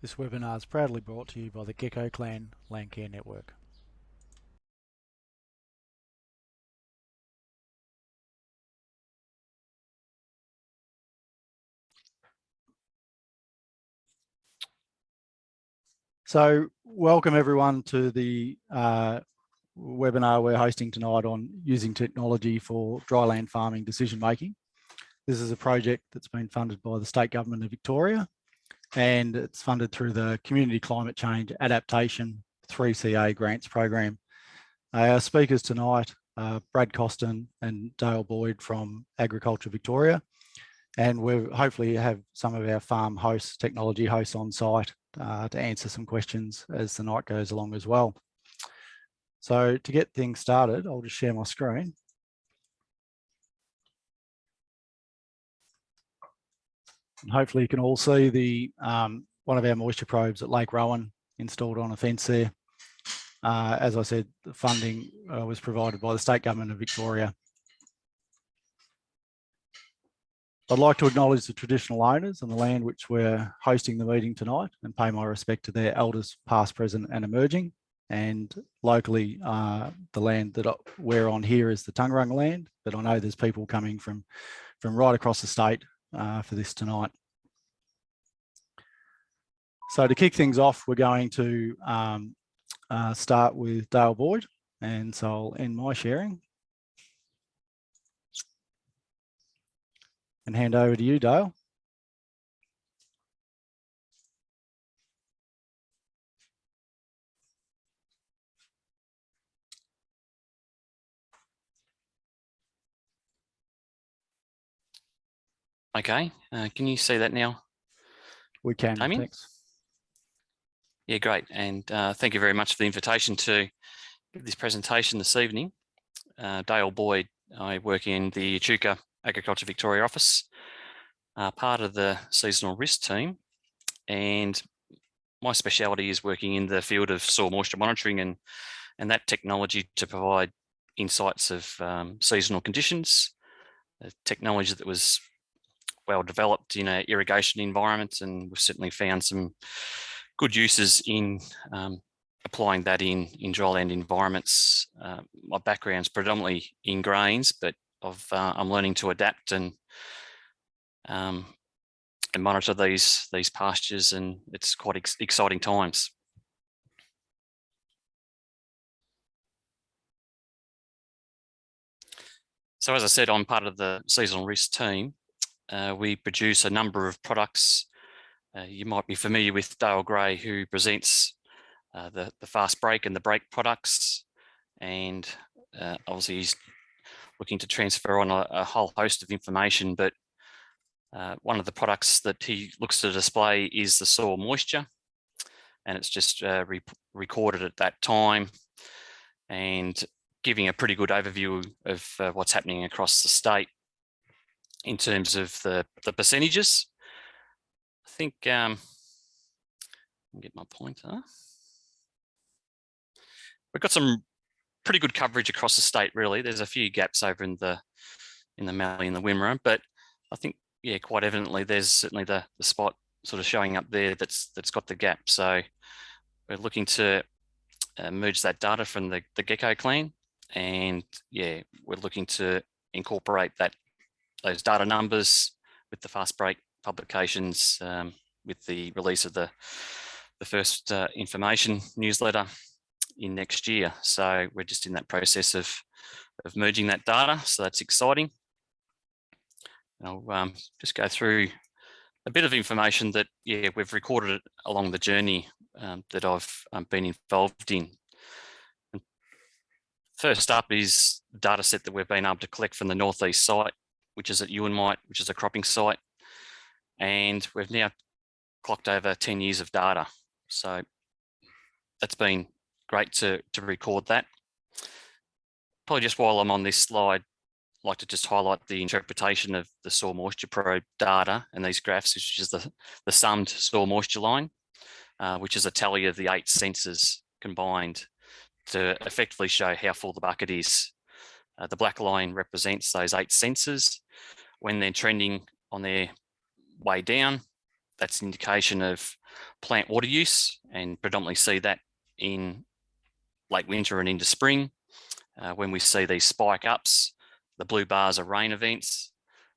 This webinar is proudly brought to you by the Gecko Clan Landcare network. So welcome everyone to the webinar we're hosting tonight on using technology for dryland farming decision making. This is a project that's been funded by the State Government of Victoria, and it's funded through the Community Climate Change Adaptation 3CA Grants Program. Our speakers tonight are Brad Costin and Dale Boyd from Agriculture Victoria, and we'll hopefully have some of our farm hosts, technology hosts on site to answer some questions as the night goes along as well. So to get things started, I'll just share my screen. And hopefully you can all see the one of our moisture probes at Lake Rowan installed on a fence there. As I said, the funding was provided by the State Government of Victoria. I'd like to acknowledge the traditional owners and the land which we're hosting the meeting tonight and pay my respect to their elders past, present and emerging. And locally, the land that we're on here is the Tungarung land, but I know there's people coming from right across the state for this tonight. So to kick things off, we're going to start with Dale Boyd, and so I'll end my sharing and hand over to you, Dale. Okay, can you see that now? We can, Damien? thanks. Yeah, great. And thank you very much for the invitation to give this presentation this evening. Dale Boyd, I work in the Echuca Agriculture Victoria office, part of the seasonal risk team. And my speciality is working in the field of soil moisture monitoring and that technology to provide insights of seasonal conditions, technology that was well developed in an irrigation environment, and we've certainly found some good uses in applying that in dryland environments. My background's predominantly in grains, but I'm learning to adapt and monitor these pastures, and it's quite exciting times. So as I said, I'm part of the seasonal risk team. We produce a number of products. You might be familiar with Dale Gray, who presents the fast break and the break products, and obviously he's looking to transfer on a whole host of information, but one of the products that he looks to display is the soil moisture, and it's just recorded at that time and giving a pretty good overview of what's happening across the state in terms of the percentages. I think I'll get my pointer. We've got some pretty good coverage across the state, really. There's a few gaps over in the Mallee and the Wimmera, but I think, yeah, quite evidently there's certainly the spot sort of showing up there that's got the gap. So we're looking to merge that data from the Gecko Clan, and yeah, we're looking to incorporate those data numbers with the fast break publications with the release of the first information newsletter in next year. So we're just in that process of merging that data, so that's exciting. I'll just go through a bit of information that, yeah, we've recorded it along the journey that I've been involved in. And first up is the data set that we've been able to collect from the northeast site, which is at Ewanmite, which is a cropping site. And we've now clocked over 10 years of data. So that's been great to record that. Probably just while I'm on this slide, I'd like to just highlight the interpretation of the soil moisture probe data and these graphs, which is the summed soil moisture line, which is a tally of the 8 sensors combined to effectively show how full the bucket is. The black line represents those 8 sensors. When they're trending on their way down, that's an indication of plant water use, and predominantly see that in late winter and into spring. When we see these spike ups, the blue bars are rain events.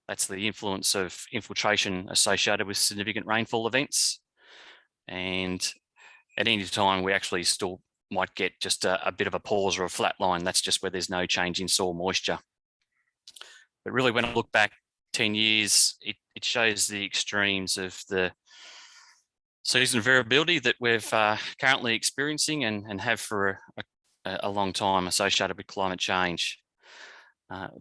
That's the influence of infiltration associated with significant rainfall events. And at any time, we actually still might get just a bit of a pause or a flat line. That's just where there's no change in soil moisture. But really, when I look back 10 years, it shows the extremes of the season variability that we've currently experiencing and have for a long time associated with climate change.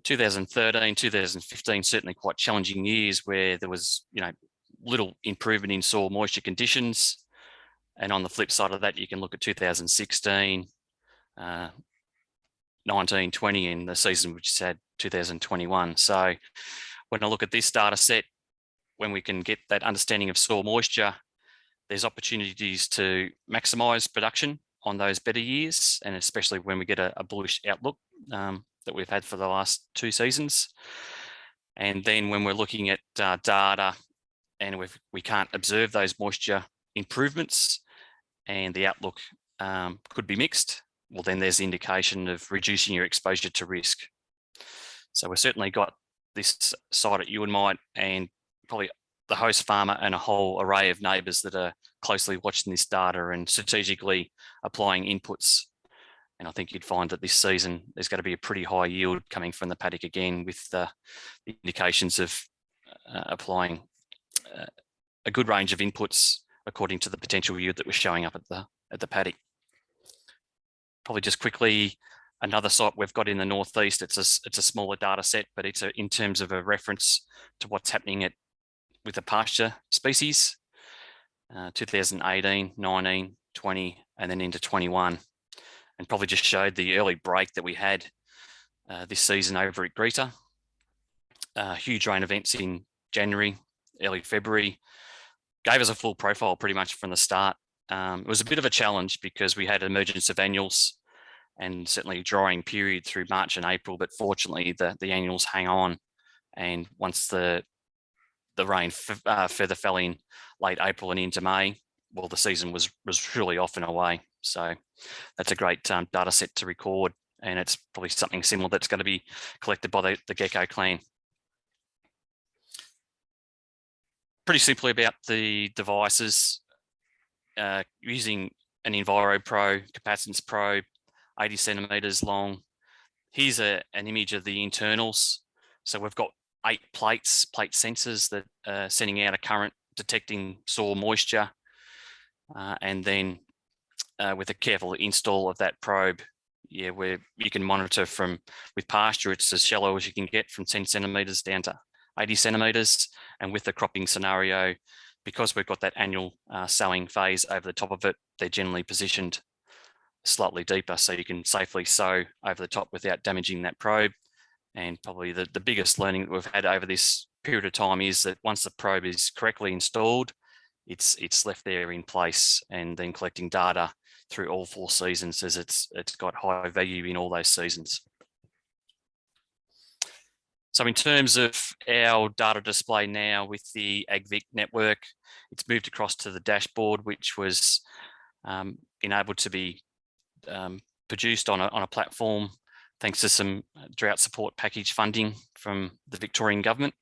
2013, 2015, certainly quite challenging years where there was, little improvement in soil moisture conditions. And on the flip side of that, you can look at 2016, 19, 20, and the season which had 2021. So when I look at this data set, when we can get that understanding of soil moisture, there's opportunities to maximise production on those better years, and especially when we get a bullish outlook that we've had for the last 2 seasons. And then when we're looking at data and we can't observe those moisture improvements and the outlook could be mixed, well, then there's the indication of reducing your exposure to risk. So we've certainly got this site at Ewanmite and probably the host farmer and a whole array of neighbours that are closely watching this data and strategically applying inputs. And I think you'd find that this season there's going to be a pretty high yield coming from the paddock again, with the indications of applying a good range of inputs according to the potential yield that was showing up at the paddock. Probably just quickly, another site we've got in the northeast. It's a smaller data set, but it's in terms of a reference to what's happening with the pasture species. 2018, 19, 20, and then into 21, and probably just showed the early break that we had this season over at Greta. Huge rain events in January, early February, gave us a full profile pretty much from the start. It was a bit of a challenge because we had emergence of annuals and certainly a drying period through March and April, but fortunately the annuals hang on, and once the rain further fell in late April and into May, well, the season was truly off and away. So that's a great data set to record, and it's probably something similar that's going to be collected by the Gecko Clan. Pretty simply about the devices, using an Enviro Pro capacitance probe, 80 centimeters long. Here's an image of the internals. So we've got 8 plate sensors that are sending out a current detecting soil moisture, and then with a careful install of that probe, where you can monitor with pasture, it's as shallow as you can get, from 10 centimeters down to 80 centimeters, and with the cropping scenario, because we've got that annual sowing phase over the top of it, they're generally positioned slightly deeper, so you can safely sow over the top without damaging that probe. And probably the biggest learning that we've had over this period of time is that once the probe is correctly installed, it's left there in place and then collecting data through all 4 seasons, as it's got high value in all those seasons. So in terms of our data display now with the AgVic network, it's moved across to the dashboard, which was enabled to be produced on a platform thanks to some drought support package funding from the Victorian government.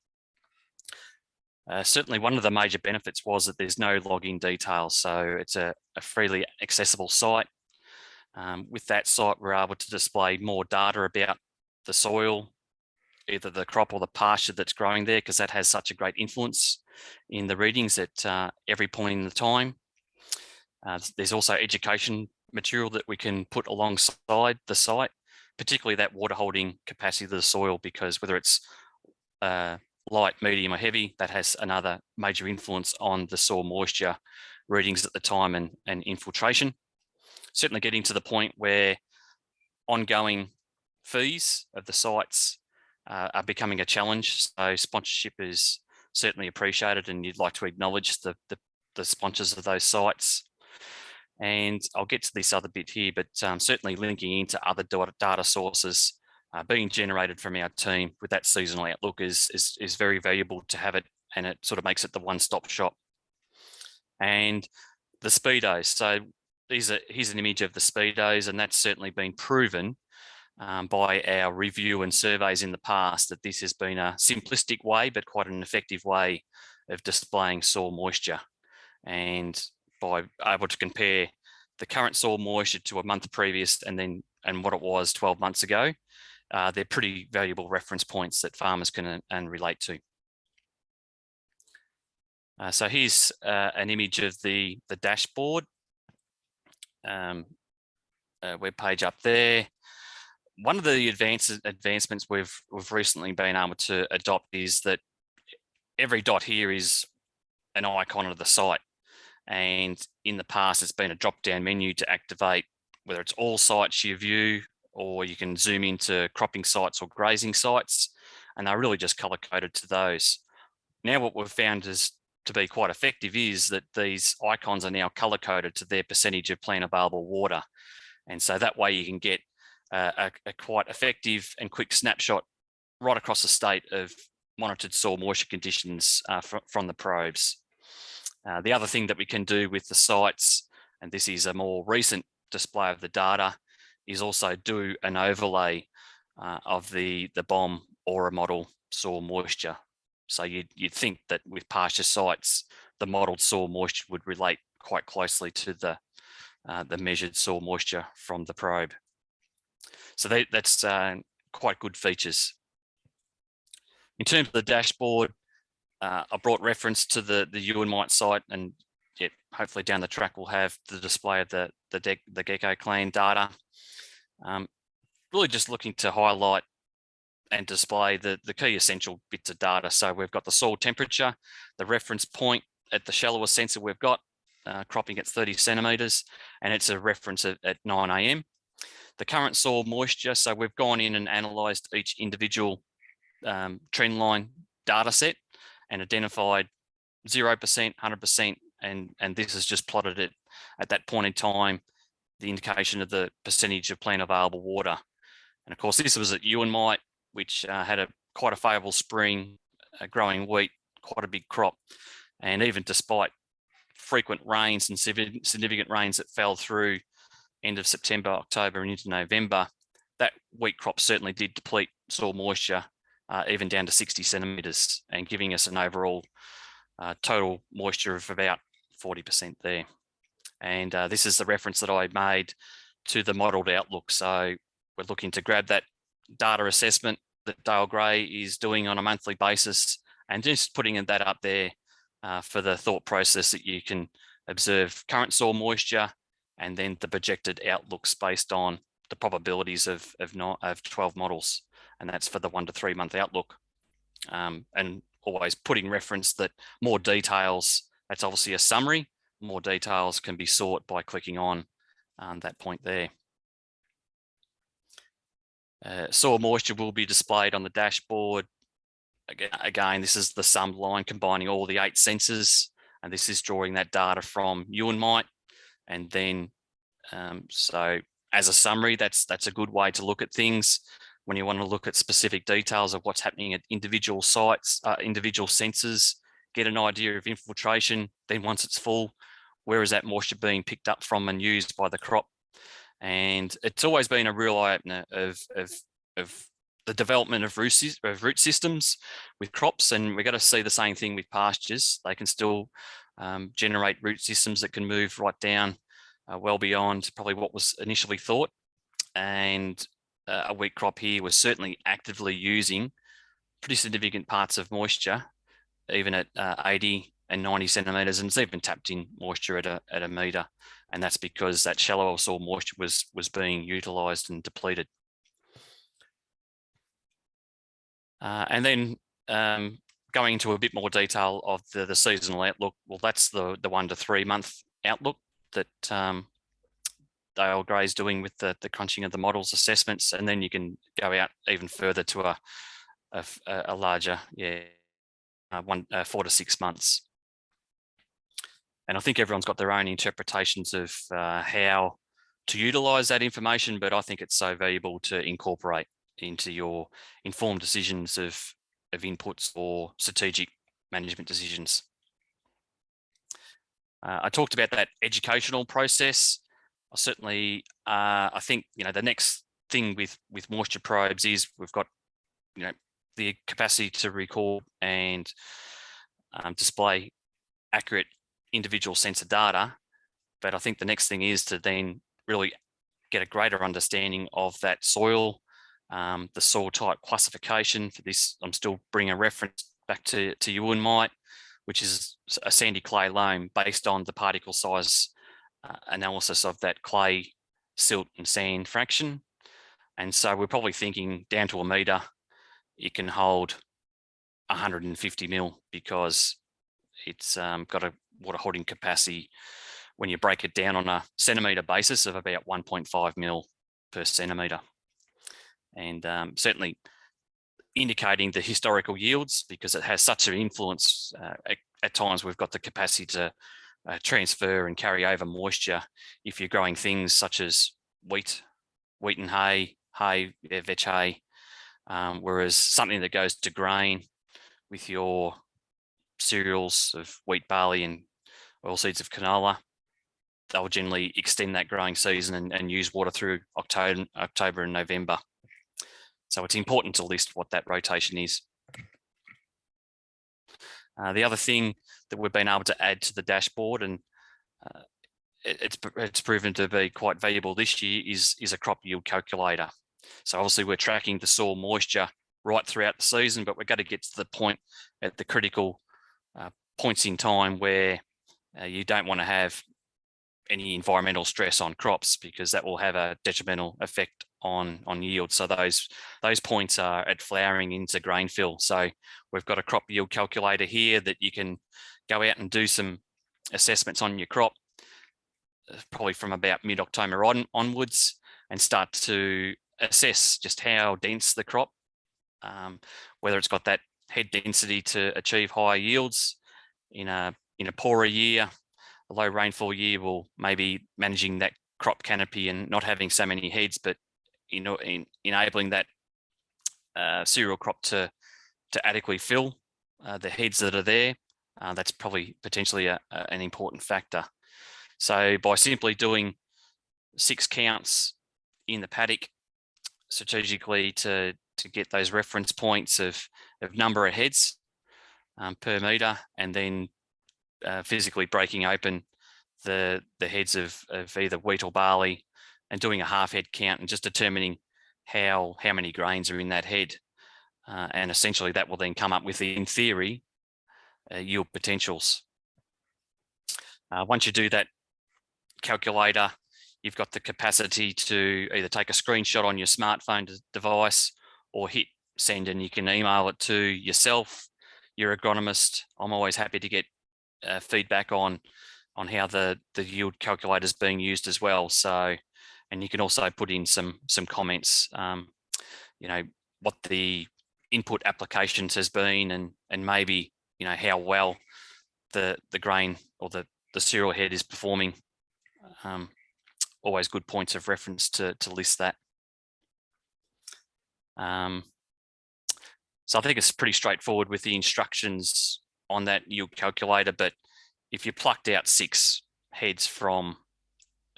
Certainly one of the major benefits was that there's no login details, so it's a freely accessible site. With that site, we're able to display more data about the soil, either the crop or the pasture that's growing there, because that has such a great influence in the readings at every point in the time. There's also education material that we can put alongside the site, particularly that water holding capacity of the soil, because whether it's light, medium or heavy, that has another major influence on the soil moisture readings at the time and infiltration. Certainly getting to the point where ongoing fees of the sites are becoming a challenge. So sponsorship is certainly appreciated, and you'd like to acknowledge the sponsors of those sites. And I'll get to this other bit here, but certainly linking into other data sources being generated from our team with that seasonal outlook is very valuable to have it, and it sort of makes it the one-stop shop. and the speedos. So here's an image of the speedos, and that's certainly been proven by our review and surveys in the past that this has been a simplistic way, but quite an effective way of displaying soil moisture. And by able to compare the current soil moisture to a month previous and what it was 12 months ago, they're pretty valuable reference points that farmers can relate to. So here's an image of the dashboard web page up there. One of the advancements we've recently been able to adopt is that every dot here is an icon of the site. And in the past, it's been a drop-down menu to activate whether it's all sites you view, or you can zoom into cropping sites or grazing sites, and they're really just color-coded to those. Now what we've found is to be quite effective is that these icons are now color-coded to their percentage of plant available water. And so that way you can get a quite effective and quick snapshot right across the state of monitored soil moisture conditions from the probes. The other thing that we can do with the sites, and this is a more recent display of the data, is also do an overlay of the BOM aura model soil moisture. So you'd think that with pasture sites, the modeled soil moisture would relate quite closely to the measured soil moisture from the probe. So that's quite good features. In terms of the dashboard, I brought reference to the Ewanmite site, and hopefully down the track we'll have the display of the Gecko Clan data. Really just looking to highlight and display the key essential bits of data. So we've got the soil temperature, the reference point at the shallowest sensor we've got, cropping at 30 centimetres, and it's a reference at 9 AM. The current soil moisture, so we've gone in and analysed each individual trend line data set and identified 0%, 100%, and this is just plotted it at that point in time, the indication of the percentage of plant available water. And of course, this was at Ewanmite, which had quite a favourable spring, growing wheat, quite a big crop. And even despite frequent rains and significant rains that fell through end of September, October and into November, that wheat crop certainly did deplete soil moisture even down to 60 centimetres, and giving us an overall total moisture of about 40% there. And this is the reference that I made to the modelled outlook. So we're looking to grab that data assessment that Dale Gray is doing on a monthly basis and just putting that up there for the thought process that you can observe current soil moisture and then the projected outlooks based on the probabilities of 12 models. And that's for the 1 to 3 month outlook. And always putting reference that more details, that's obviously a summary, more details can be sought by clicking on that point there. Soil moisture will be displayed on the dashboard. Again, this is the summed line combining all the 8 sensors, and this is drawing that data from Ewanmite. And then, so as a summary, that's a good way to look at things when you want to look at specific details of what's happening at individual sites, individual sensors, get an idea of infiltration. Then once it's full, where is that moisture being picked up from and used by the crop? And it's always been a real eye-opener of the development of root systems with crops, and we're going to see the same thing with pastures. They can still generate root systems that can move right down well beyond probably what was initially thought. And a wheat crop here was certainly actively using pretty significant parts of moisture, even at 80 and 90 centimetres, and it's even tapped in moisture at a metre. And that's because that shallower soil moisture was being utilised and depleted. And then going into a bit more detail of the seasonal outlook, well, that's the 1 to 3 month outlook that Dale Gray's doing with the crunching of the models assessments, and then you can go out even further to a larger, 4 to 6 months. And I think everyone's got their own interpretations of how to utilise that information, but I think it's so valuable to incorporate into your informed decisions of inputs or strategic management decisions. I talked about that educational process. I think, the next thing with moisture probes is we've got, the capacity to record and display accurate individual sensor data. But I think the next thing is to then really get a greater understanding of that soil, the soil type classification. For this, I'm still bringing a reference back to euenmite, which is a sandy clay loam based on the particle size analysis of that clay, silt and sand fraction. And so we're probably thinking down to a metre, it can hold 150 mil, because it's got a water holding capacity when you break it down on a centimetre basis of about 1.5 mil per centimetre. And certainly indicating the historical yields, because it has such an influence. At times we've got the capacity to transfer and carry over moisture if you're growing things such as wheat and hay, veg hay, whereas something that goes to grain with your cereals of wheat, barley and oilseeds of canola, they'll generally extend that growing season and use water through October and November. So it's important to list what that rotation is. The other thing that we've been able to add to the dashboard, and it's proven to be quite valuable this year, is a crop yield calculator. So obviously we're tracking the soil moisture right throughout the season, but we're going to get to the point at the critical points in time where you don't want to have any environmental stress on crops, because that will have a detrimental effect on yield. So those points are at flowering into grain fill. So we've got a crop yield calculator here that you can go out and do some assessments on your crop, probably from about mid-October onwards, and start to assess just how dense the crop, whether it's got that head density to achieve higher yields in a poorer year. A low rainfall year will maybe managing that crop canopy and not having so many heads, but enabling that cereal crop to adequately fill the heads that are there. That's probably potentially an important factor. So by simply doing 6 counts in the paddock strategically to get those reference points of number of heads per metre, and then physically breaking open the heads of either wheat or barley and doing a half head count and just determining how many grains are in that head. And essentially that will then come up with, in theory, yield potentials. Once you do that calculator, you've got the capacity to either take a screenshot on your smartphone device or hit send, and you can email it to yourself, your agronomist. I'm always happy to get feedback on how the yield calculator is being used as well. So, and you can also put in some comments, what the input applications has been, and maybe how well the grain or the cereal head is performing. Always good points of reference to list that. So I think it's pretty straightforward with the instructions on that yield calculator, but if you plucked out 6 heads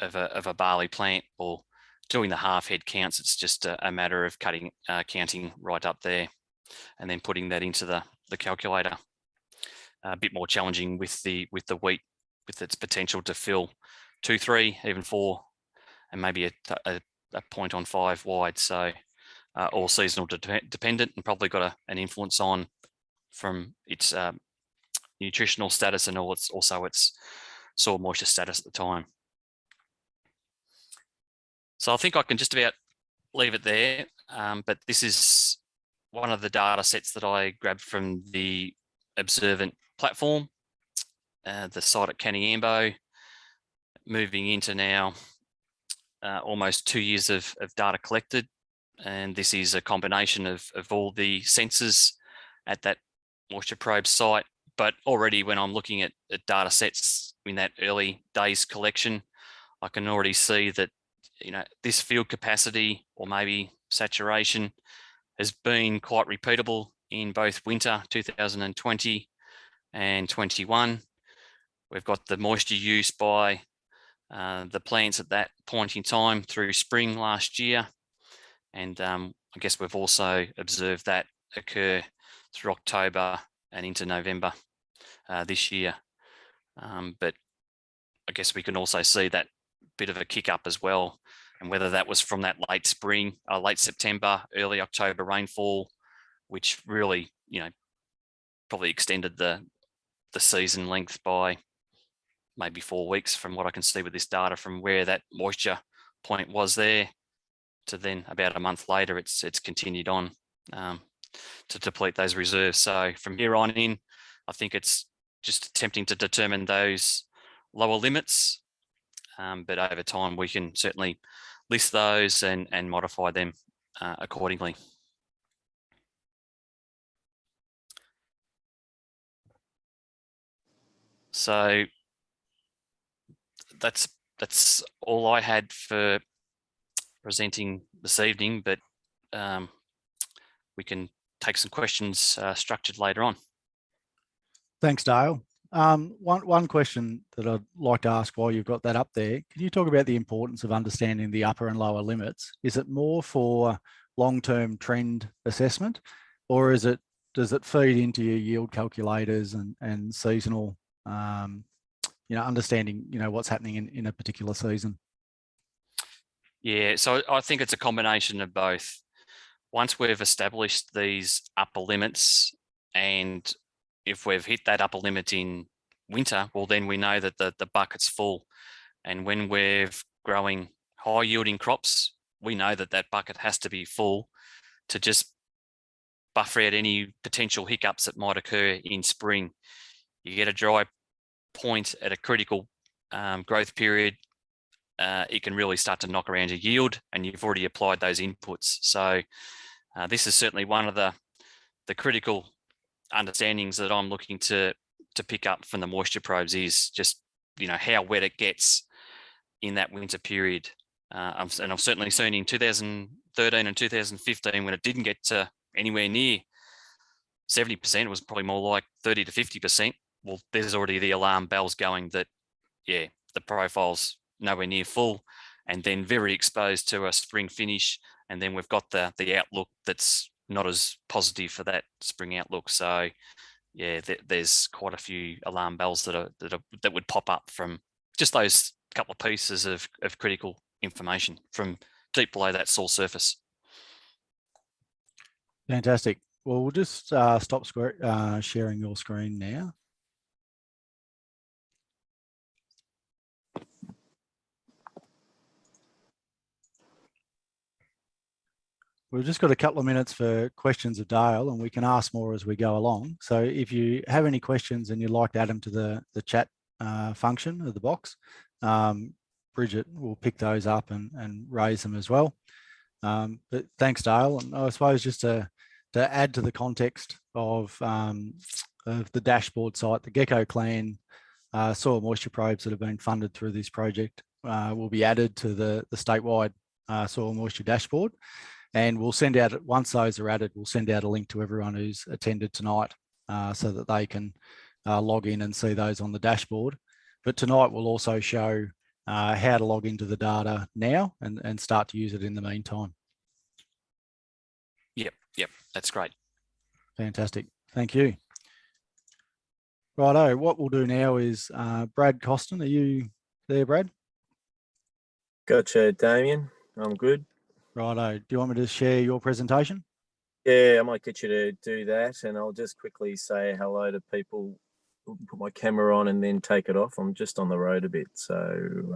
of a barley plant or doing the half head counts, it's just a matter of counting right up there and then putting that into the calculator. A bit more challenging with the wheat, with its potential to fill 2, 3, even 4, and maybe a point on 5 wide. So all seasonal dependent, and probably got an influence on from its nutritional status and also its soil moisture status at the time. So I think I can just about leave it there, but this is one of the data sets that I grabbed from the Observant platform, the site at Caniambo, moving into now almost 2 years of data collected. And this is a combination of all the sensors at that moisture probe site. But already when I'm looking at data sets in that early days collection, I can already see that this field capacity or maybe saturation has been quite repeatable in both winter 2020 and 21. We've got the moisture use by the plants at that point in time through spring last year. And I guess we've also observed that occur through October and into November this year. But I guess we can also see that bit of a kick up as well. And whether that was from that late spring, late September, early October rainfall, which really, probably extended the season length by maybe 4 weeks from what I can see with this data, from where that moisture point was there to then about a month later, it's continued on to deplete those reserves. So from here on in, I think it's just attempting to determine those lower limits, but over time we can certainly list those and modify them accordingly. So that's all I had for presenting this evening, but we can take some questions structured later on. Thanks, Dale. One question that I'd like to ask while you've got that up there, can you talk about the importance of understanding the upper and lower limits? Is it more for long-term trend assessment, or does it feed into your yield calculators and seasonal, understanding, what's happening in a particular season? Yeah, so I think it's a combination of both. Once we've established these upper limits, and if we've hit that upper limit in winter, well, then we know that the bucket's full. And when we're growing high yielding crops, we know that that bucket has to be full to just buffer out any potential hiccups that might occur in spring. You get a dry point at a critical growth period, it can really start to knock around your yield, and you've already applied those inputs. So this is certainly one of the critical understandings that I'm looking to pick up from the moisture probes, is just how wet it gets in that winter period. And I've certainly seen in 2013 and 2015, when it didn't get to anywhere near 70%, it was probably more like 30 to 50%. Well, there's already the alarm bells going that, yeah, the profile's nowhere near full, and then very exposed to a spring finish. And then we've got the outlook that's not as positive for that spring outlook. So yeah, there's quite a few alarm bells that would pop up from just those couple of pieces of critical information from deep below that soil surface. Fantastic. Well, we'll just stop sharing your screen now. We've just got a couple of minutes for questions of Dale, and we can ask more as we go along. So if you have any questions and you'd like to add them to the chat function of the box, Bridget will pick those up and raise them as well. But thanks, Dale. And I suppose just to add to the context of the dashboard site, the Gecko Clan soil moisture probes that have been funded through this project will be added to the statewide soil moisture dashboard. And we'll send out, once those are added, we'll send out a link to everyone who's attended tonight so that they can log in and see those on the dashboard. But tonight we'll also show how to log into the data now and start to use it in the meantime. Yep, that's great. Fantastic, thank you. Righto, what we'll do now is, Brad Costin, are you there, Brad? Gotcha, Damien, I'm good. Righto, do you want me to share your presentation? Yeah, I might get you to do that, and I'll just quickly say hello to people, put my camera on and then take it off. I'm just on the road a bit, so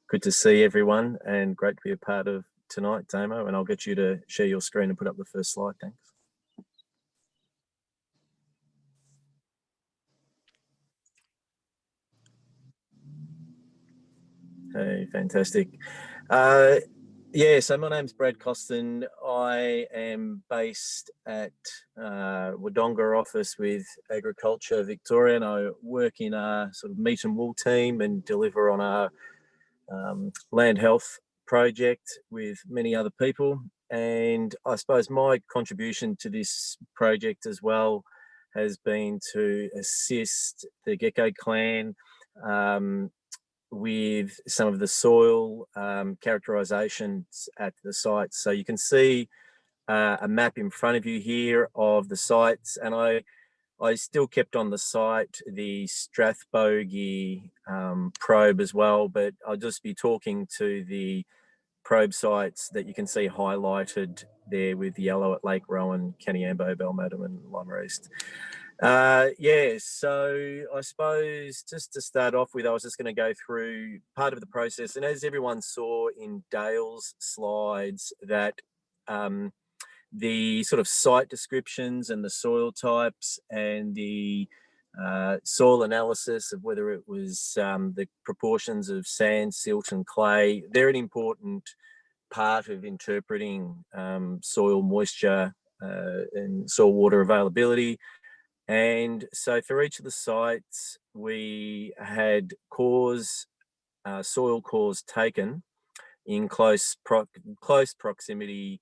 good to see everyone and great to be a part of tonight, Damo, and I'll get you to share your screen and put up the first slide, thanks. Hey, fantastic. Yeah, so my name's Brad Costin. I am based at Wodonga office with Agriculture Victorian. I work in a sort of meat and wool team and deliver on our land health project with many other people. And I suppose my contribution to this project as well has been to assist the Gecko Clan with some of the soil characterizations at the sites. So you can see a map in front of you here of the sites, and I still kept on the site the Strathbogie probe as well, but I'll just be talking to the probe sites that you can see highlighted there with yellow at Lake Rowan, Caniambo, Balmattum and Lima East. Yeah, so I suppose just to start off with, I was just going to go through part of the process. And as everyone saw in Dale's slides, that the sort of site descriptions and the soil types and the soil analysis of whether it was the proportions of sand, silt and clay, they're an important part of interpreting soil moisture and soil water availability. And so for each of the sites, we had soil cores taken in close proximity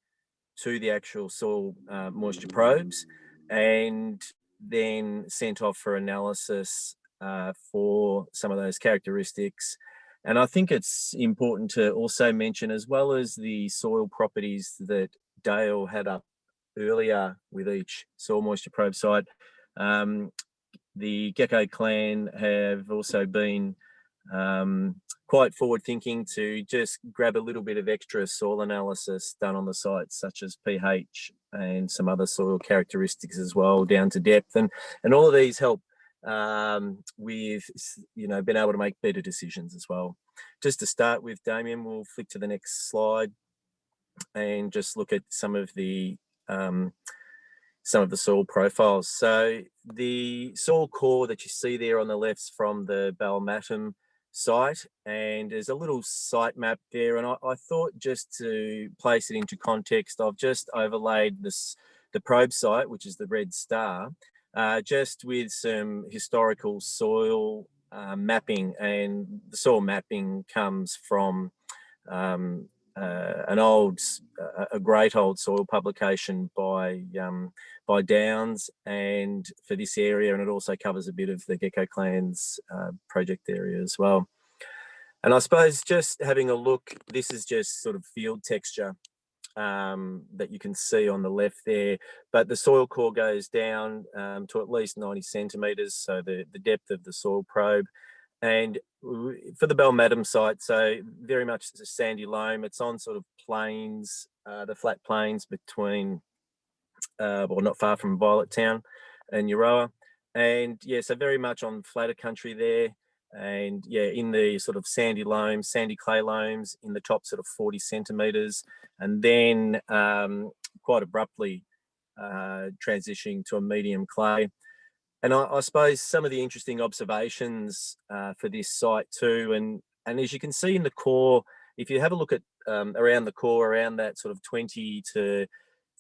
to the actual soil moisture probes, and then sent off for analysis for some of those characteristics. And I think it's important to also mention, as well as the soil properties that Dale had up earlier with each soil moisture probe site, the Gecko Clan have also been quite forward thinking to just grab a little bit of extra soil analysis done on the site, such as pH and some other soil characteristics as well, down to depth. And all of these help with, being able to make better decisions as well. Just to start with, Damien, we'll flick to the next slide and just look at some of the soil profiles. So the soil core that you see there on the left's from the Balmattum site, and there's a little site map there, and I thought, just to place it into context, I've just overlaid the probe site, which is the red star, just with some historical soil mapping. And the soil mapping comes from a great old soil publication by Downs, and for this area, and it also covers a bit of the Gecko Clan's project area as well. And I suppose just having a look, this is just sort of field texture that you can see on the left there, but the soil core goes down to at least 90 centimetres, so the depth of the soil probe. And for the Balmattum site, so very much a sandy loam. It's on sort of plains, the flat plains between, not far from Violet Town and Euroa. And yeah, so very much on flatter country there. And yeah, in the sort of sandy loam, sandy clay loams in the top sort of 40 centimetres, and then quite abruptly transitioning to a medium clay. And I suppose some of the interesting observations for this site too, and as you can see in the core, if you have a look at around the core, around that sort of 20 to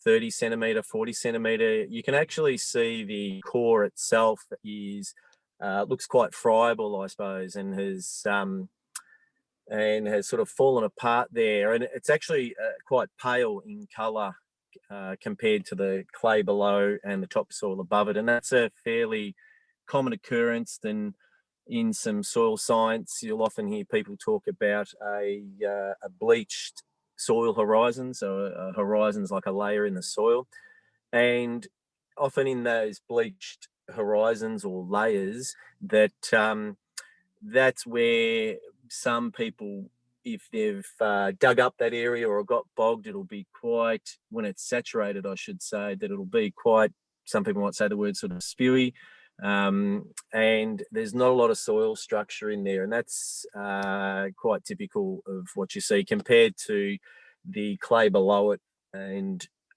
30 centimetre, 40 centimetre, you can actually see the core itself is looks quite friable, I suppose, and has sort of fallen apart there. And it's actually quite pale in colour compared to the clay below and the topsoil above it. And that's a fairly common occurrence. And in some soil science, you'll often hear people talk about a bleached soil horizon. So a horizon's like a layer in the soil. And often in those bleached horizons or layers, that's where some people, if they've dug up that area or got bogged, it'll be quite, when it's saturated, I should say, that it'll be quite, some people might say the word sort of spewy, and there's not a lot of soil structure in there. And that's quite typical of what you see compared to the clay below it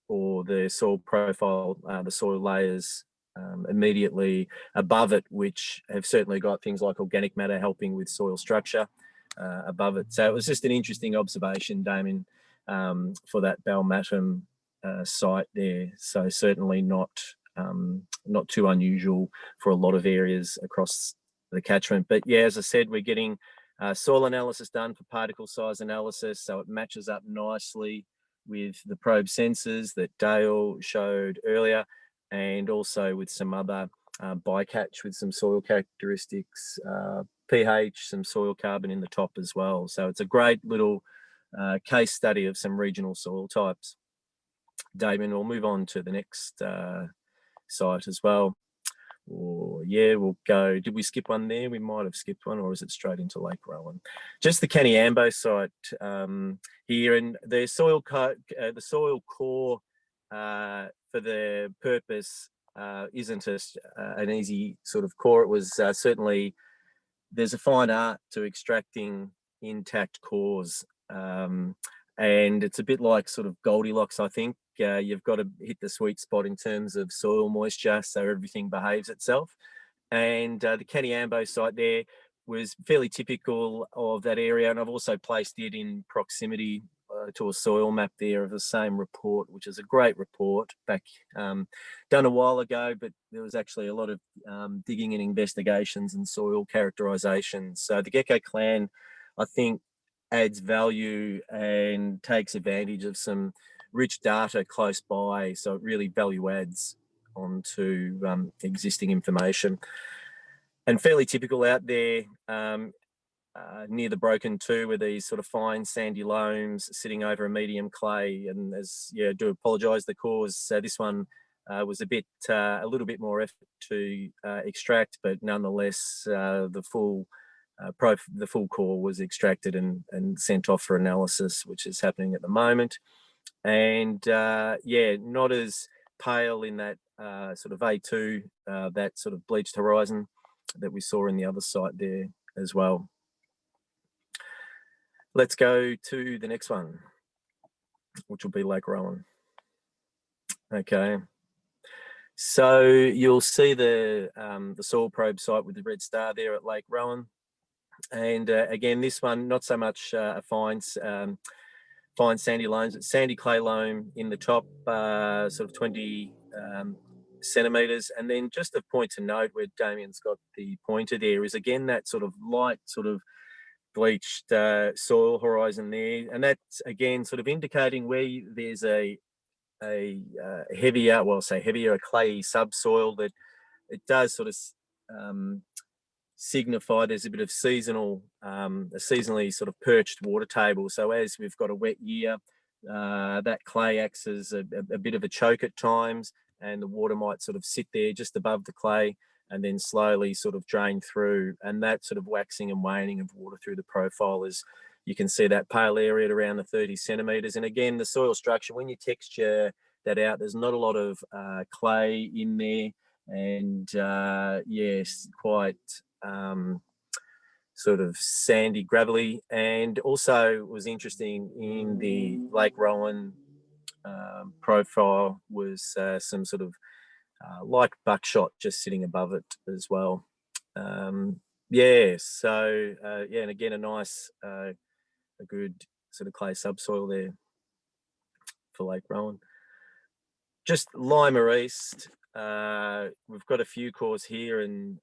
or the soil profile, the soil layers immediately above it, which have certainly got things like organic matter helping with soil structure above it. So it was just an interesting observation, Damien, for that Balmattum site there. So certainly not too unusual for a lot of areas across the catchment. But yeah, as I said, we're getting soil analysis done for particle size analysis, so it matches up nicely with the probe sensors that Dale showed earlier. and also with some other bycatch with some soil characteristics, pH, some soil carbon in the top as well. So it's a great little case study of some regional soil types. Damien, we'll move on to the next site as well. Or yeah, we'll go. Did we skip one there? We might have skipped one, or is it straight into Lake Rowan? Just the Caniambo site here, and the soil core for the purpose isn't an easy sort of core. It was certainly, there's a fine art to extracting intact cores, and it's a bit like sort of Goldilocks, I think. You've got to hit the sweet spot in terms of soil moisture so everything behaves itself. And the Caniambo site there was fairly typical of that area, and I've also placed it in proximity to a soil map there of the same report, which is a great report back done a while ago, but there was actually a lot of digging and investigations and soil characterization. So the Gecko Clan, I think, adds value and takes advantage of some rich data close by, so it really value adds onto existing information. And fairly typical out there near the Broken Two, where these sort of fine sandy loams sitting over a medium clay. And as I do apologise, the cores, this one was a little bit more effort to extract, but nonetheless the full core was extracted and sent off for analysis, which is happening at the moment. And not as pale in that sort of A2, that sort of bleached horizon that we saw in the other site there as well. Let's go to the next one, which will be Lake Rowan. Okay, so you'll see the soil probe site with the red star there at Lake Rowan. And again, this one, not so much a fine sandy loams, it's sandy clay loam in the top, sort of 20 centimetres. And then just a point to note where Damien's got the pointer there is again that sort of light sort of bleached soil horizon there, and that's again sort of indicating where there's a heavier, well, say heavier, clayey subsoil, that it does sort of signify there's a bit of seasonally sort of perched water table. So as we've got a wet year, that clay acts as a bit of a choke at times, and the water might sort of sit there just above the clay and then slowly sort of drain through. And that sort of waxing and waning of water through the profile is, you can see that pale area at around the 30 centimetres. And again, the soil structure, when you texture that out, there's not a lot of clay in there. And yes, quite sort of sandy, gravelly. And also was interesting in the Lake Rowan profile was some sort of like buckshot just sitting above it as well. And again, a nice, a good sort of clay subsoil there for Lake Rowan. Just Lima East, we've got a few cores here, and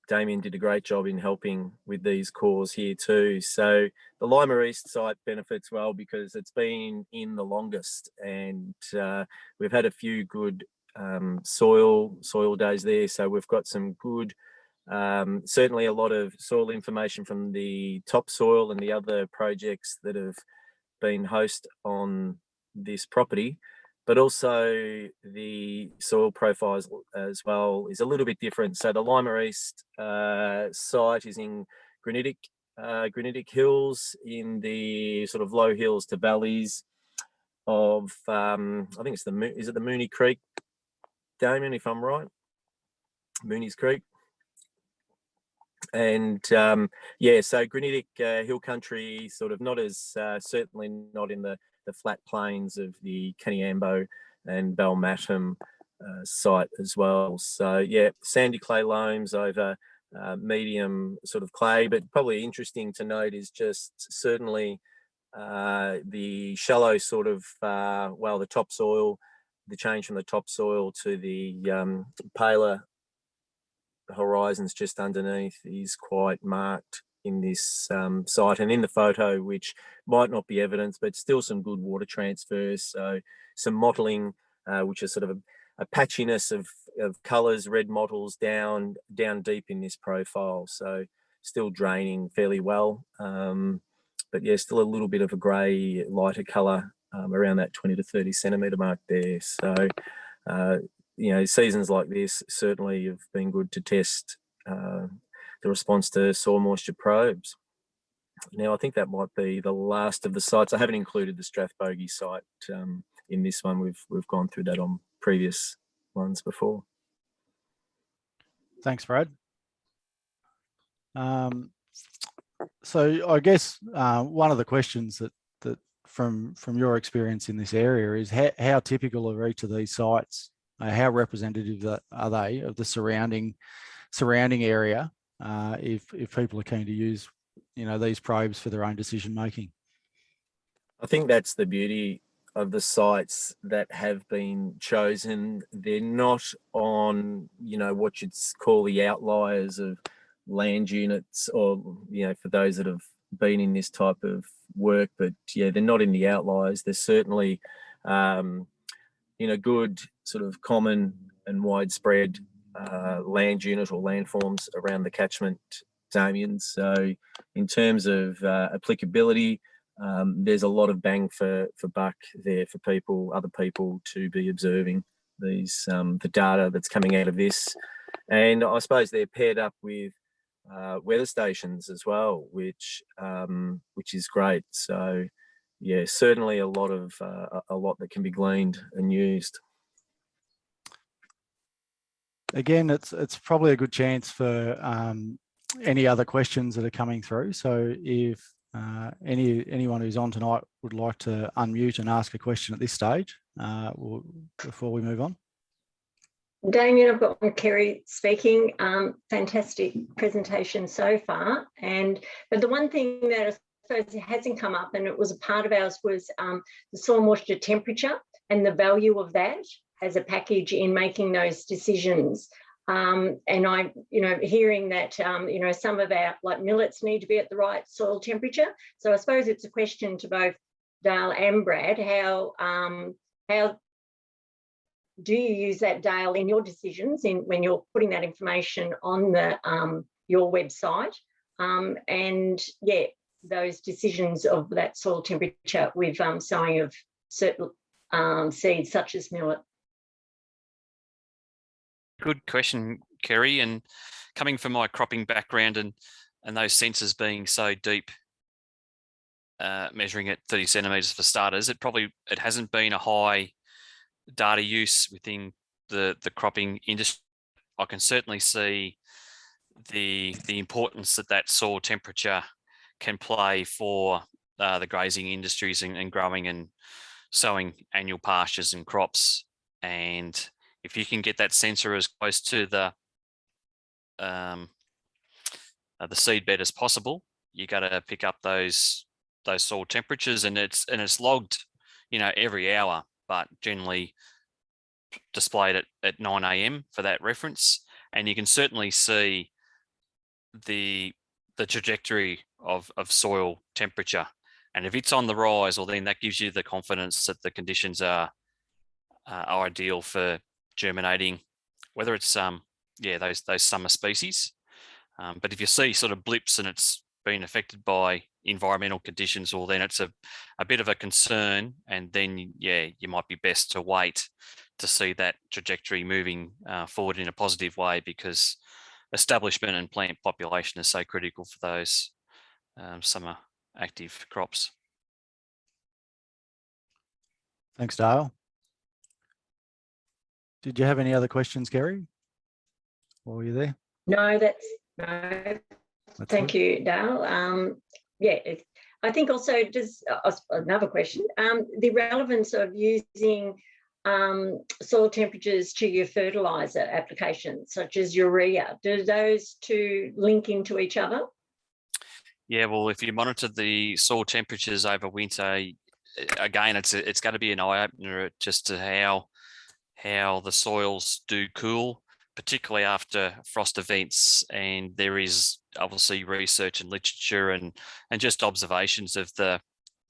Damien did a great job in helping with these cores here too. So the Lima East site benefits well because it's been in the longest, and we've had a few good soil days there. So we've got some good, certainly a lot of soil information from the topsoil and the other projects that have been host on this property, but also the soil profiles as well is a little bit different. So the Lima East site is in granitic hills, in the sort of low hills to valleys of, I think it's is it the Mooney Creek, Damien, if I'm right? Mooney's Creek. And so granitic hill country, sort of not as, certainly not in the flat plains of the Caniambo and Balmattum site as well. So yeah, sandy clay loams over medium sort of clay, but probably interesting to note is just certainly the shallow sort of, the topsoil, the change from the topsoil to the paler horizons just underneath is quite marked in this site, and in the photo, which might not be evidence, but still some good water transfers. So some mottling, which is sort of patchiness of colours, red mottles down deep in this profile. So still draining fairly well, but yeah, still a little bit of a grey, lighter colour around that 20 to 30 centimetre mark there. So you know, seasons like this certainly have been good to test the response to soil moisture probes. Now, I think that might be the last of the sites. I haven't included the Strathbogie site in this one. We've gone through that on previous ones before. Thanks, Brad. So I guess one of the questions that from your experience in this area is how typical are each of these sites? How representative are they of the surrounding area? If people are keen to use, you know, these probes for their own decision making. I think that's the beauty of the sites that have been chosen. They're not on, you know, what you'd call the outliers of land units, or, you know, for those that have been in this type of work, but yeah, they're not in the outliers. They're certainly in a good sort of common and widespread land unit or landforms around the catchment dominions. So in terms of applicability, there's a lot of bang for buck there for other people to be observing these the data that's coming out of this. And I suppose they're paired up with weather stations as well, which is great. So yeah, certainly a lot that can be gleaned and used. Again, it's probably a good chance for any other questions that are coming through. So if anyone who's on tonight would like to unmute and ask a question at this stage before we move on. Damien, I've got Kerry speaking. Fantastic presentation so far. But the one thing that I suppose hasn't come up, and it was a part of ours, was the soil moisture temperature and the value of that as a package in making those decisions. And I, you know, hearing that, you know, some of our like millets need to be at the right soil temperature. So I suppose it's a question to both Dale and Brad, how do you use that, Dale, in your decisions when you're putting that information on the your website? And yeah, those decisions of that soil temperature with sowing of certain seeds such as millet. Good question, Kerry. And coming from my cropping background and those sensors being so deep, measuring at 30 centimetres for starters, it hasn't been a high data use within the cropping industry. I can certainly see the importance that soil temperature can play for the grazing industries and growing and sowing annual pastures and crops. And if you can get that sensor as close to the seed bed as possible, you got to pick up those soil temperatures, and it's logged, you know, every hour, but generally displayed at 9 a.m. for that reference. And you can certainly see the trajectory of soil temperature. And if it's on the rise, well, then that gives you the confidence that the conditions are ideal for germinating, whether it's those summer species. But if you see sort of blips and it's been affected by environmental conditions, well, then it's a bit of a concern. And then, yeah, you might be best to wait to see that trajectory moving forward in a positive way, because establishment and plant population is so critical for those summer active crops. Thanks, Dale. Did you have any other questions, Kerry? Or were you there? No, thank you, Dale. I think also just another question, the relevance of using soil temperatures to your fertiliser applications, such as urea. Do those two link into each other? Yeah, well, if you monitor the soil temperatures over winter, again, it's going to be an eye-opener just to how the soils do cool, particularly after frost events. And there is obviously research and literature and just observations of the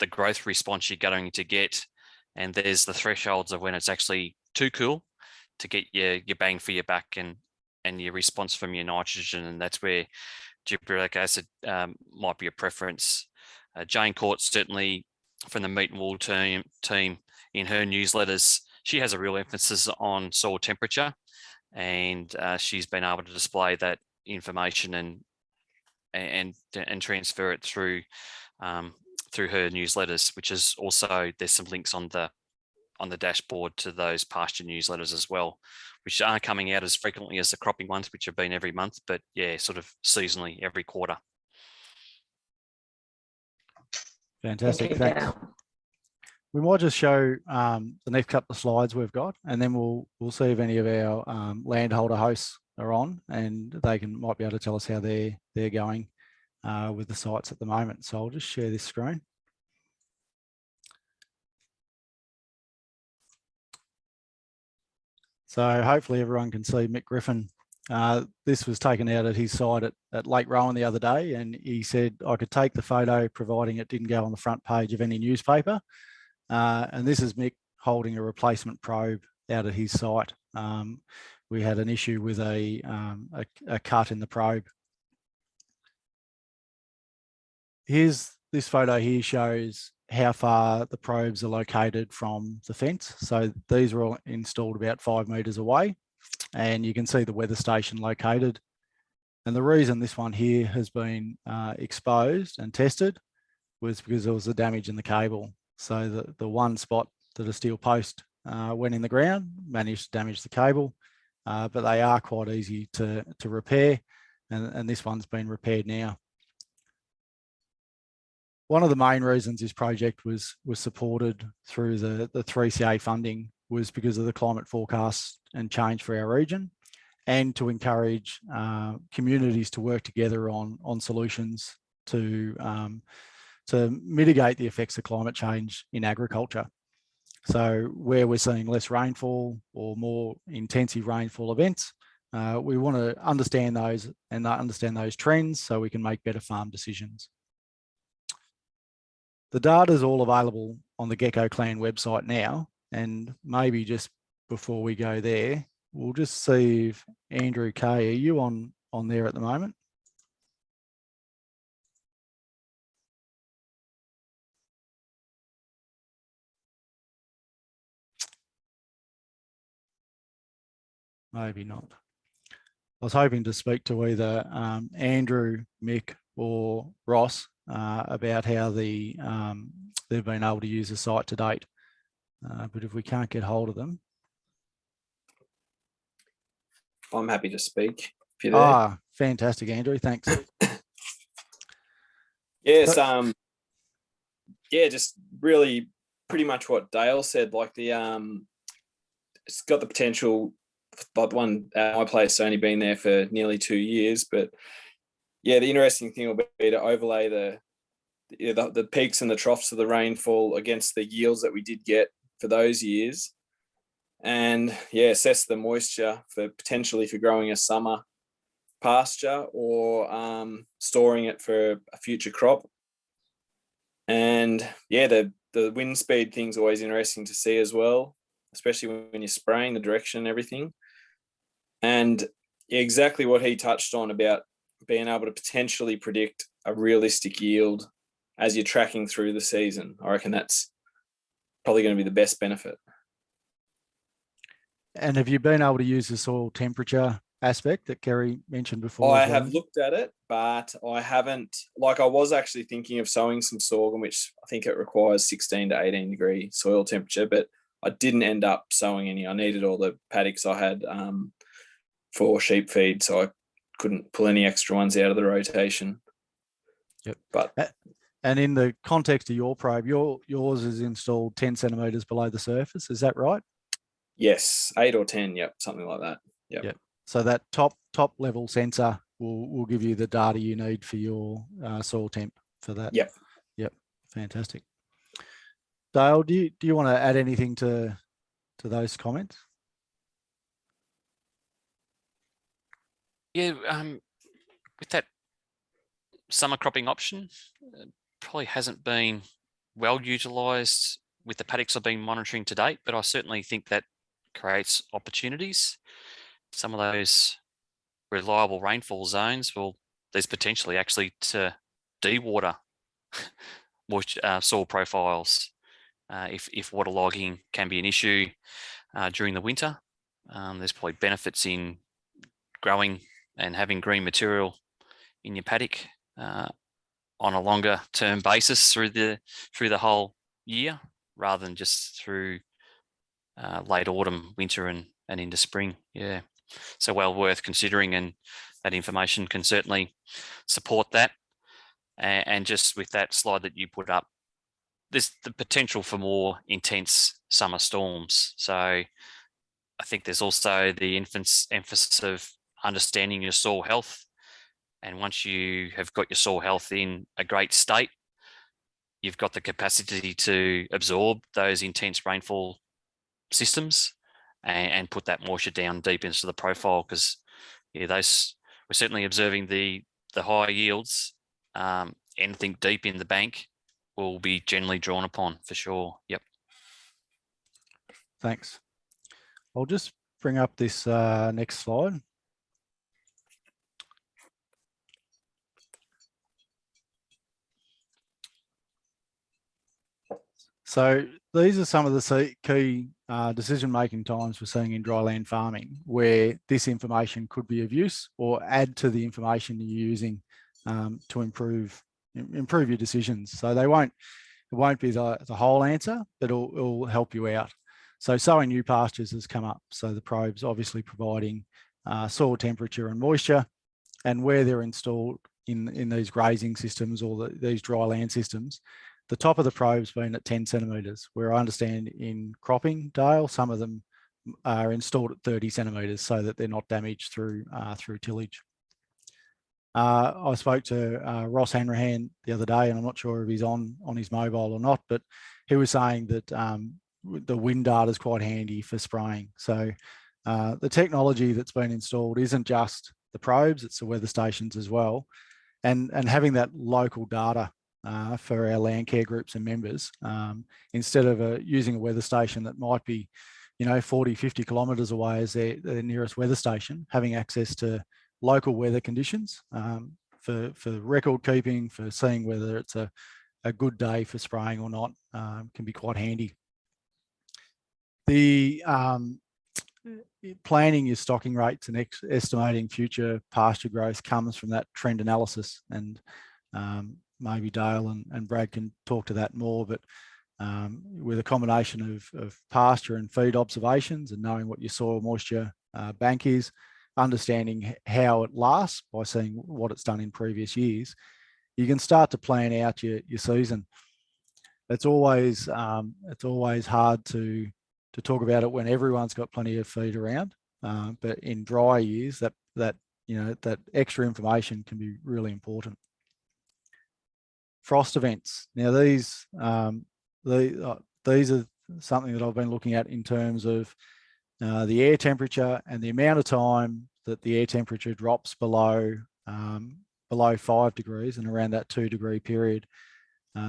growth response you're going to get. And there's the thresholds of when it's actually too cool to get your bang for your buck and your response from your nitrogen, and that's where gibberellic acid might be a preference. Jane Court, certainly from the Meat and Wool team in her newsletters, she has a real emphasis on soil temperature, and she's been able to display that information and transfer it through her newsletters, which is also, there's some links on the dashboard to those pasture newsletters as well, which aren't coming out as frequently as the cropping ones, which have been every month, but yeah, sort of seasonally every quarter. Fantastic, thanks. We might just show the next couple of slides we've got, and then we'll see if any of our landholder hosts are on, and they might be able to tell us how they're going with the sites at the moment. So I'll just share this screen. So hopefully everyone can see Mick Griffin. This was taken out at his site at Lake Rowan the other day, and he said I could take the photo providing it didn't go on the front page of any newspaper. And this is Mick holding a replacement probe out at his site. We had an issue with a cut in the probe. This photo here shows how far the probes are located from the fence. So these were all installed about 5 meters away, and you can see the weather station located. And the reason this one here has been exposed and tested was because there was a damage in the cable. So the one spot that a steel post went in the ground, managed to damage the cable, but they are quite easy to repair, and this one's been repaired now. One of the main reasons this project was supported through the 3CA funding was because of the climate forecast and change for our region, and to encourage communities to work together on solutions to mitigate the effects of climate change in agriculture. So where we're seeing less rainfall or more intensive rainfall events, we want to understand those and understand those trends so we can make better farm decisions. The data is all available on the Gecko Clan website now, and maybe just before we go there, we'll just see if Andrew Kay, are you on there at the moment? Maybe not. I was hoping to speak to either Andrew, Mick, or Ross about how they've been able to use the site to date. But if we can't get hold of them. I'm happy to speak if you're there. Ah, fantastic, Andrew. Thanks. Yes, yeah, just really pretty much what Dale said, like it's got the potential, but one at my place only been there for nearly 2 years, but yeah, the interesting thing will be to overlay the peaks and the troughs of the rainfall against the yields that we did get for those years, and yeah, assess the moisture for potentially for growing a summer pasture or storing it for a future crop. And yeah, the wind speed thing's always interesting to see as well, especially when you're spraying, the direction and everything. And exactly what he touched on about being able to potentially predict a realistic yield as you're tracking through the season. I reckon that's probably going to be the best benefit. And have you been able to use the soil temperature aspect that Kerry mentioned before? I have looked at it, but I haven't, like I was actually thinking of sowing some sorghum, which I think it requires 16 to 18 degree soil temperature, but I didn't end up sowing any. I needed all the paddocks I had for sheep feed, so I couldn't pull any extra ones out of the rotation. Yep. But and in the context of your probe, yours is installed 10 centimeters below the surface. Is that right? yes, 8 or 10. Yep, something like that. Yep. So that top level sensor will give you the data you need for your soil temp for that. Yep. Fantastic. Dale, do you want to add anything to those comments? Yeah, with that summer cropping option, probably hasn't been well utilised with the paddocks I've been monitoring to date, but I certainly think that creates opportunities. Some of those reliable rainfall zones, well, there's potentially actually to de-water soil profiles if waterlogging can be an issue during the winter. There's probably benefits in growing and having green material in your paddock on a longer term basis through the whole year, rather than just through late autumn, winter, and into spring. Yeah, so well worth considering, and that information can certainly support that. And just with that slide that you put up, there's the potential for more intense summer storms. So I think there's also the emphasis of understanding your soil health. And once you have got your soil health in a great state, you've got the capacity to absorb those intense rainfall systems and put that moisture down deep into the profile. Because yeah, we're certainly observing the high yields. Anything deep in the bank will be generally drawn upon for sure. Yep. Thanks. I'll just bring up this next slide. So these are some of the key decision-making times we're seeing in dryland farming, where this information could be of use or add to the information you're using to improve your decisions. So it won't be the whole answer, but it'll help you out. So sowing new pastures has come up. So the probe's obviously providing soil temperature and moisture, and where they're installed in these grazing systems or these dry land systems, the top of the probe's been at 10 centimetres, where I understand in cropping, Dale, some of them are installed at 30 centimetres so that they're not damaged through tillage. I spoke to Ross Hanrahan the other day, and I'm not sure if he's on his mobile or not, but he was saying that the wind data is quite handy for spraying. So the technology that's been installed isn't just the probes, it's the weather stations as well. And having that local data for our Landcare groups and members, instead of using a weather station that might be, 40, 50 kilometres away as their nearest weather station, having access to local weather conditions for record keeping, for seeing whether it's a good day for spraying or not, can be quite handy. The planning your stocking rates and estimating future pasture growth comes from that trend analysis, and maybe Dale and Brad can talk to that more, but with a combination of pasture and feed observations and knowing what your soil moisture bank is, understanding how it lasts by seeing what it's done in previous years, you can start to plan out your season. It's always hard to talk about it when everyone's got plenty of feed around, but in dry years, that extra information can be really important. Frost events. Now these are something that I've been looking at in terms of the air temperature and the amount of time that the air temperature drops below 5 degrees and around that 2 degree period.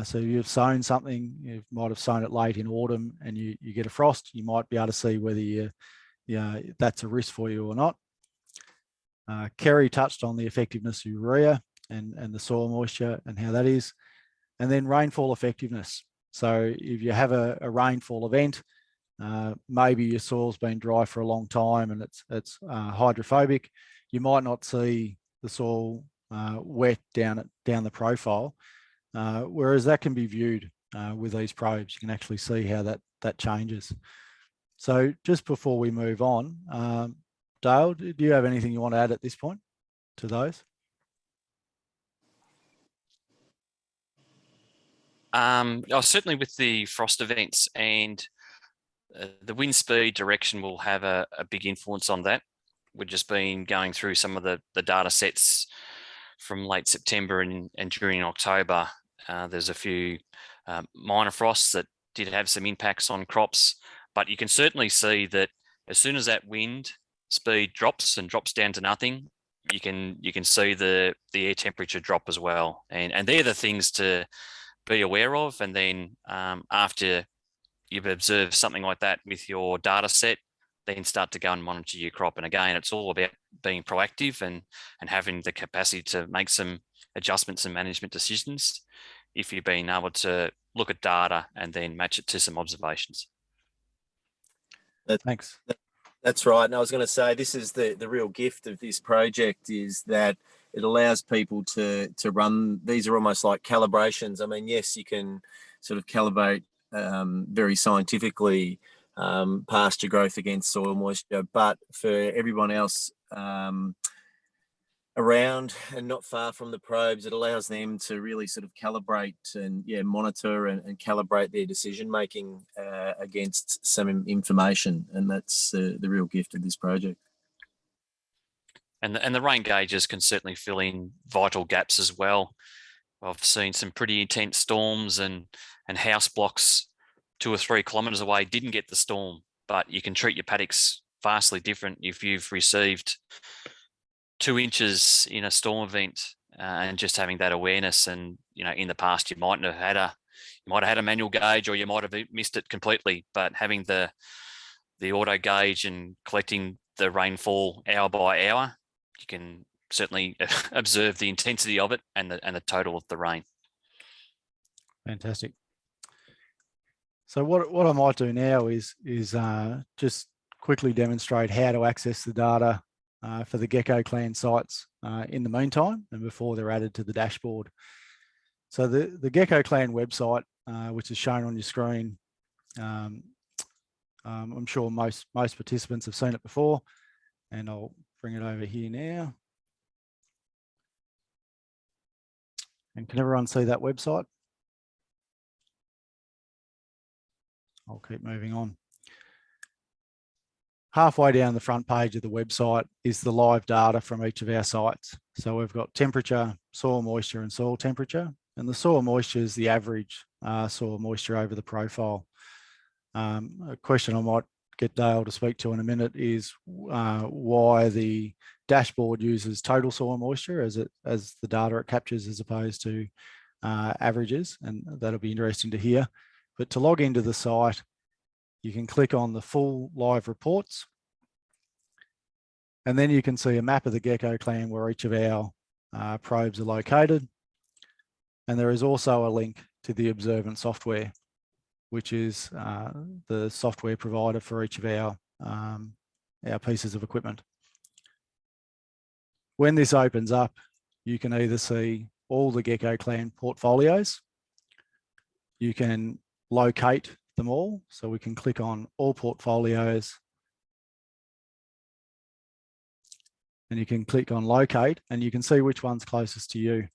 So you've sown something, you might have sown it late in autumn, and you get a frost, you might be able to see whether that's a risk for you or not. Kerry touched on the effectiveness of urea and the soil moisture and how that is. And then rainfall effectiveness. So if you have a rainfall event, maybe your soil's been dry for a long time and it's hydrophobic, you might not see the soil wet down the profile, whereas that can be viewed with these probes. You can actually see how that changes. So just before we move on, Dale, do you have anything you want to add at this point to those? Certainly with the frost events, and the wind speed direction will have a big influence on that. We've just been going through some of the data sets from late September and during October. There's a few minor frosts that did have some impacts on crops, but you can certainly see that as soon as that wind speed drops down to nothing, you can see the air temperature drop as well, and they're the things to be aware of. And then after you've observed something like that with your data set, then start to go and monitor your crop. And again, it's all about being proactive and having the capacity to make some adjustments and management decisions if you've been able to look at data and then match it to some observations. Thanks. That's right. And I was going to say, this is the real gift of this project, is that it allows people to run. These are almost like calibrations. I mean, yes, you can sort of calibrate very scientifically pasture growth against soil moisture, but for everyone else around and not far from the probes, it allows them to really sort of calibrate and monitor and calibrate their decision making against some information, and that's the real gift of this project. And the rain gauges can certainly fill in vital gaps as well. I've seen some pretty intense storms and house blocks 2 or 3 kilometres away didn't get the storm, but you can treat your paddocks vastly different if you've received 2 inches in a storm event, and just having that awareness. And in the past you might have had a manual gauge, or you might have missed it completely, but having the auto gauge and collecting the rainfall hour by hour, you can certainly observe the intensity of it and the total of the rain. Fantastic. So what I might do now is just quickly demonstrate how to access the data for the Gecko Clan sites in the meantime and before they're added to the dashboard. So the Gecko Clan website, which is shown on your screen, I'm sure most participants have seen it before, and I'll bring it over here now. And can everyone see that website? I'll keep moving on. Halfway down the front page of the website is the live data from each of our sites. So we've got temperature, soil moisture, and soil temperature. And the soil moisture is the average soil moisture over the profile. A question I might get Dale to speak to in a minute is why the dashboard uses total soil moisture as the data it captures, as opposed to averages, and that'll be interesting to hear. But to log into the site, you can click on the full live reports, and then you can see a map of the Gecko Clan where each of our probes are located. And there is also a link to the observant software, which is the software provider for each of our pieces of equipment. When this opens up, you can either see all the Gecko Clan portfolios. You can locate them all. So we can click on all portfolios, and you can click on locate, and you can see which one's closest to you.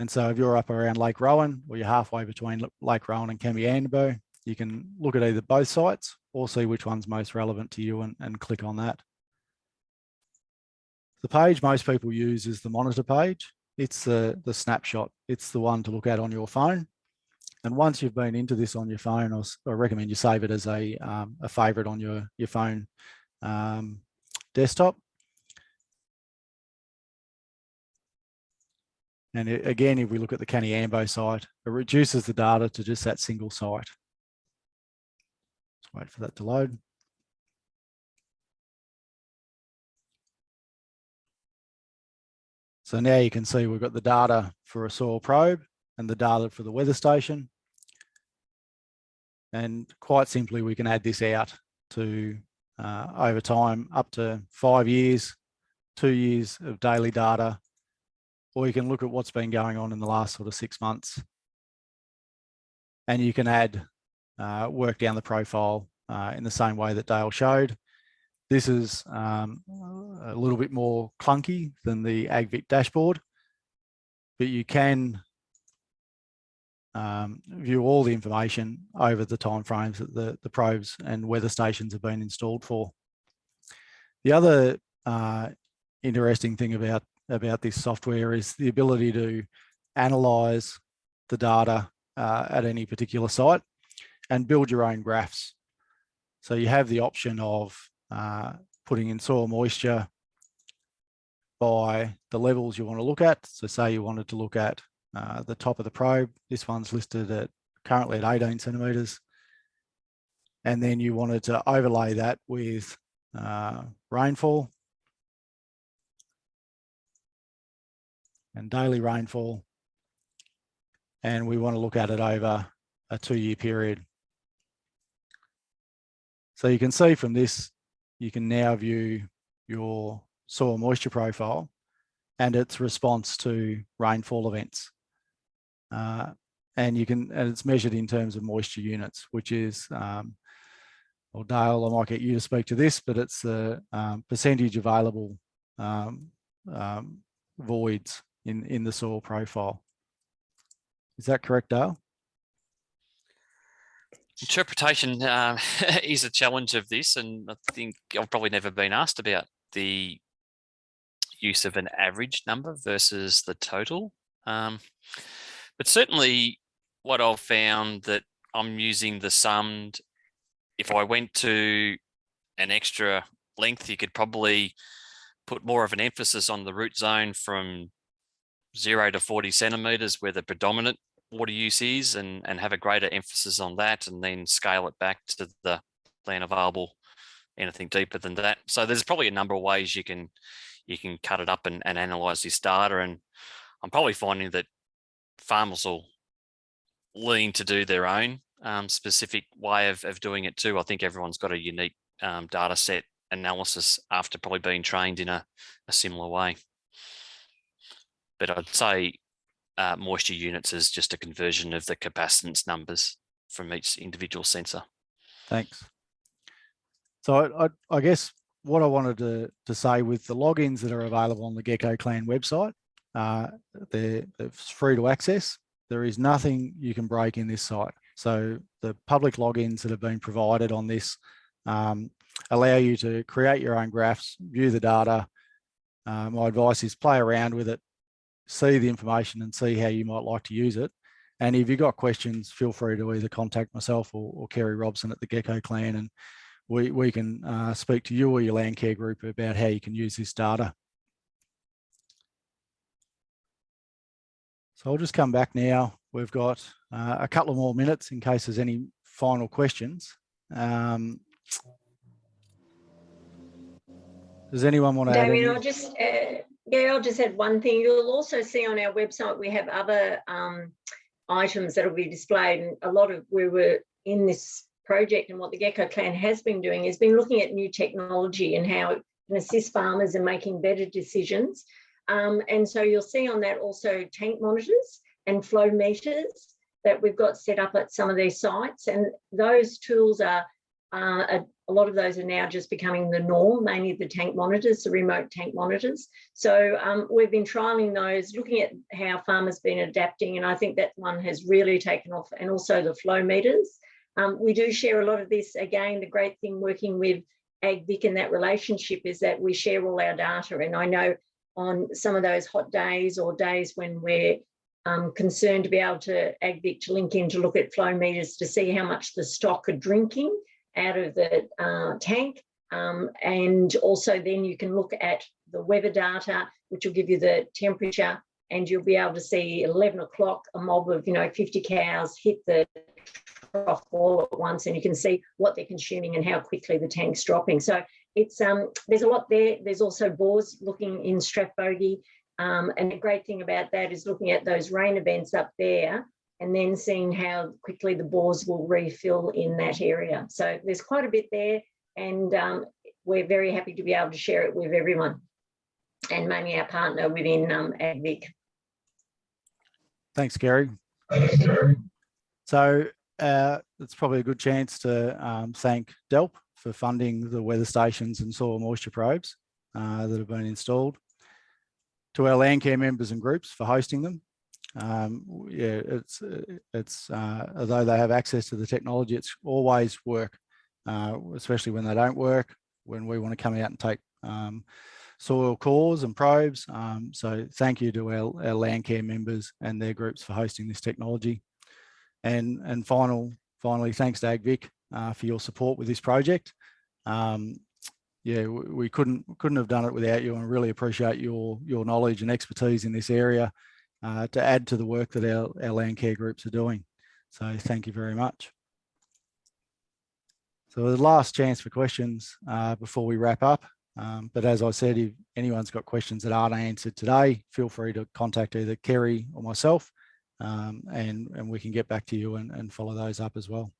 And so if you're up around Lake Rowan, or you're halfway between Lake Rowan and Caniambo, you can look at either both sites or see which one's most relevant to you and click on that. The page most people use is the monitor page. It's the snapshot. It's the one to look at on your phone. And once you've been into this on your phone, I recommend you save it as a favorite on your phone desktop. And again, if we look at the Caniambo site, it reduces the data to just that single site. Let's wait for that to load. So now you can see we've got the data for a soil probe and the data for the weather station. And quite simply, we can add this out to, over time, up to 5 years, 2 years of daily data, or you can look at what's been going on in the last sort of 6 months. And you can add work down the profile in the same way that Dale showed. This is a little bit more clunky than the AgVic dashboard, but you can view all the information over the timeframes that the probes and weather stations have been installed for. The other interesting thing about this software is the ability to analyze the data at any particular site and build your own graphs. So you have the option of putting in soil moisture by the levels you want to look at. So say you wanted to look at the top of the probe. This one's listed at currently at 18 centimetres. And then you wanted to overlay that with rainfall and daily rainfall. And we want to look at it over a 2-year period. So you can see from this, you can now view your soil moisture profile and its response to rainfall events. And it's measured in terms of moisture units, which is, well, Dale, I might get you to speak to this, but it's the percentage available voids in the soil profile. Is that correct, Dale? Interpretation is a challenge of this, and I think I've probably never been asked about the use of an average number versus the total. But certainly what I've found that I'm using the summed, if I went to an extra length, you could probably put more of an emphasis on the root zone from 0 to 40 centimetres where the predominant water use is, and have a greater emphasis on that, and then scale it back to the land available anything deeper than that. So there's probably a number of ways you can cut it up and analyze this data, and I'm probably finding that farmers will lean to do their own specific way of doing it too. I think everyone's got a unique data set analysis after probably being trained in a similar way. But I'd say moisture units is just a conversion of the capacitance numbers from each individual sensor. Thanks. So I guess what I wanted to say with the logins that are available on the Gecko Clan website, they're free to access. There is nothing you can break in this site. So the public logins that have been provided on this allow you to create your own graphs, view the data. My advice is play around with it, see the information and see how you might like to use it. And if you've got questions, feel free to either contact myself or Kerry Robson at the Gecko Clan, and we can speak to you or your Landcare group about how you can use this data. So I'll just come back now. We've got a couple of more minutes in case there's any final questions. Does anyone want to add Damien, anything? I'll just add one thing. You'll also see on our website we have other items that will be displayed, and a lot of where we're in this project and what the Gecko Clan has been doing is been looking at new technology and how it can assist farmers in making better decisions. And so you'll see on that also tank monitors and flow meters that we've got set up at some of these sites, and those tools are a lot of those are now just becoming the norm, mainly the tank monitors, the remote tank monitors. So we've been trialling those, looking at how farmers been adapting, and I think that one has really taken off, and also the flow meters. We do share a lot of this. Again, the great thing working with AgVic in that relationship is that we share all our data, and I know on some of those hot days or days when we're concerned to be able to AgVic to link in to look at flow meters to see how much the stock are drinking out of the tank, and also then you can look at the weather data, which will give you the temperature, and you'll be able to see at 11 o'clock a mob of 50 cows hit the trough all at once, and you can see what they're consuming and how quickly the tank's dropping. So it's there's a lot there. There's also bores looking in Strathbogie, and the great thing about that is looking at those rain events up there and then seeing how quickly the bores will refill in that area. So there's quite a bit there, and we're very happy to be able to share it with everyone, and mainly our partner within AgVic. Thanks, Gary. So it's probably a good chance to thank DELP for funding the weather stations and soil moisture probes that have been installed, to our Landcare members and groups for hosting them. Yeah, it's although they have access to the technology, it's always work, especially when they don't work, when we want to come out and take soil cores and probes. So thank you to our Landcare members and their groups for hosting this technology. And finally, thanks to AgVic for your support with this project. yeah, we couldn't have done it without you, and really appreciate your knowledge and expertise in this area to add to the work that our Landcare groups are doing. So thank you very much. So the last chance for questions before we wrap up. But as I said, if anyone's got questions that aren't answered today, feel free to contact either Kerry or myself, and we can get back to you and follow those up as well.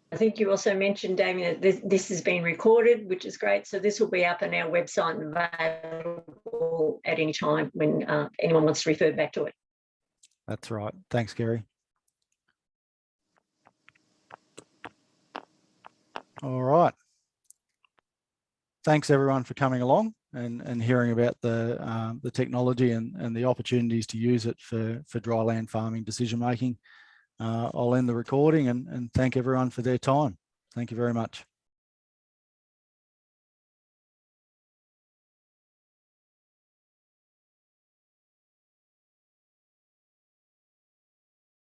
I think you also mentioned, Damien, that this has been recorded, which is great. So this will be up on our website and available at any time when anyone wants to refer back to it. That's right. Thanks, Kerry. All right. Thanks everyone for coming along and hearing about the technology and the opportunities to use it for dryland farming decision making. I'll end the recording and thank everyone for their time. Thank you very much.